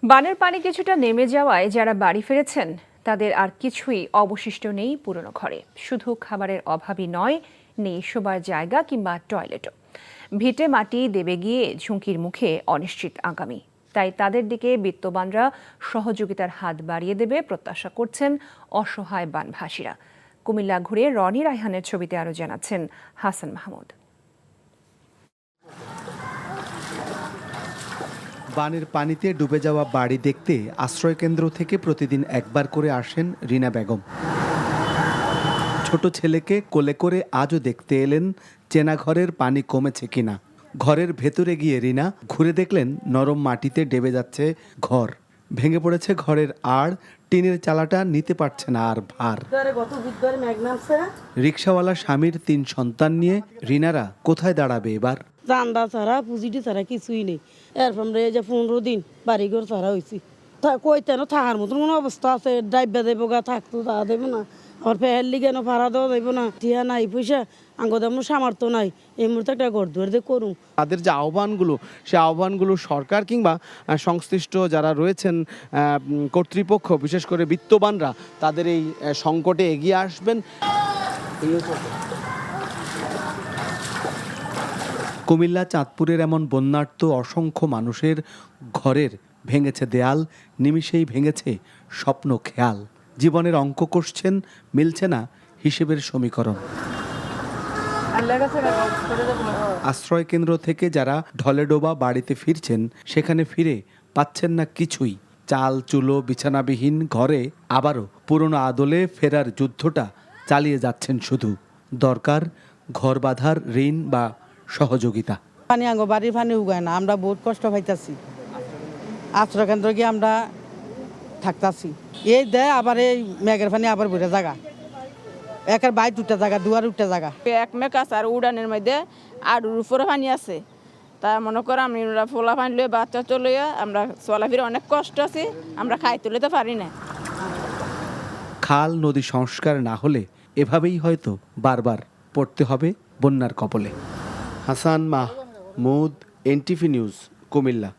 বানের পানি কিছুটা নেমে যাওয়ায় যারা বাড়ি ফিরেছেন তাদের আর কিছুই অবশিষ্ট নেই পুরনো ঘরে। শুধু খাবারের অভাবই নয়, নেই শোবার জায়গা কিংবা টয়লেটও। ভিটে মাটি দেবে গিয়ে ঝুঁকির মুখে অনিশ্চিত আগামী। তাই তাদের দিকে বিত্তবানরা সহযোগিতার হাত বাড়িয়ে দেবে প্রত্যাশা করছেন অসহায় বানভাসীরা। কুমিল্লা ঘুরে রনি রায়হানের ছবিতে আরও জানাচ্ছেন হাসান মাহমুদ। বানের পানিতে ডুবে যাওয়া বাড়ি দেখতে আশ্রয়কেন্দ্র থেকে প্রতিদিন একবার করে আসেন রিনা বেগম। ছোট ছেলেকে কোলে করে আজও দেখতে এলেন চেনা ঘরের পানি কমেছে কিনা। ঘরের ভেতরে গিয়ে রিনা ঘুরে দেখলেন নরম মাটিতে ডেবে যাচ্ছে ঘর। ভেঙে পড়েছে ঘরের আড়, টিনের চালাটা নিতে পারছে না আর ভার। রিকশাওয়ালা স্বামীর 3 সন্তান নিয়ে রিনারা কোথায় দাঁড়াবে এবার? চান্দা ছাড়া পুঁজিটি ছাড়া কিছুই নেই। এরপর এই যে 15 দিন বাড়িঘর ছাড়া হয়েছি, কইতেন থাকার মতন কোনো অবস্থা আছে? ডাইবা দেবো গা, থাকতো তা দেবো না, আবার ফেয়ার লিগে ভাড়া দেওয়া দেবো না, টিয়া নাই, পয়সা আঙ্গদাম সামর্থ্য নাই। এই মুহূর্তে একটা ঘর দুয়ার দিয়ে করুন। তাদের যে আহ্বানগুলো, সে আহ্বানগুলো সরকার কিংবা সংশ্লিষ্ট যারা রয়েছেন কর্তৃপক্ষ, বিশেষ করে বিত্তবানরা, তাদের এই সংকটে এগিয়ে আসবেন। কুমিল্লা চাঁদপুরের এমন বন্যার্ত অসংখ্য মানুষের ঘরের ভেঙেছে দেয়াল, নিমিষেই ভেঙেছে স্বপ্ন খেয়াল। জীবনের অঙ্ক কষছেন, মিলছে না হিসেবের সমীকরণ। আশ্রয় কেন্দ্র থেকে যারা ঢলেডোবা বাড়িতে ফিরছেন, সেখানে ফিরে পাচ্ছেন না কিছুই। চাল চুলো বিছানাবিহীন ঘরে আবারও পুরনো আদলে ফেরার যুদ্ধটা চালিয়ে যাচ্ছেন। শুধু দরকার ঘর বাঁধার ঋণ বা সহযোগিতা। পানি আঙ্গ বাড়ির পানি উগায় না, আমরা বহুত কষ্ট পাইতাছি। আশ্রয় কেন্দ্র গিয়ে আমরা থাকতাছি, এই দেয় আবার এই মেঘের পানি আবার ভরে জায়গা, একের বাইট উঠে জায়গা, দুয়ার উঠে জায়গা। এক মেঘ আছে আর উড়ানের মধ্যে আড়ুর উপরে পানি আছে। তা মনে করো আমি ফোলা পানি লয়ে বাচ্চা চলে আমরা চলাফিরে অনেক কষ্ট আছে, আমরা খাই তুলতে পারি না। খাল নদী সংস্কার না হলে এভাবেই হয়তো বারবার পড়তে হবে বন্যার কবলে। Hasan Mahmud, NTV news, Comilla.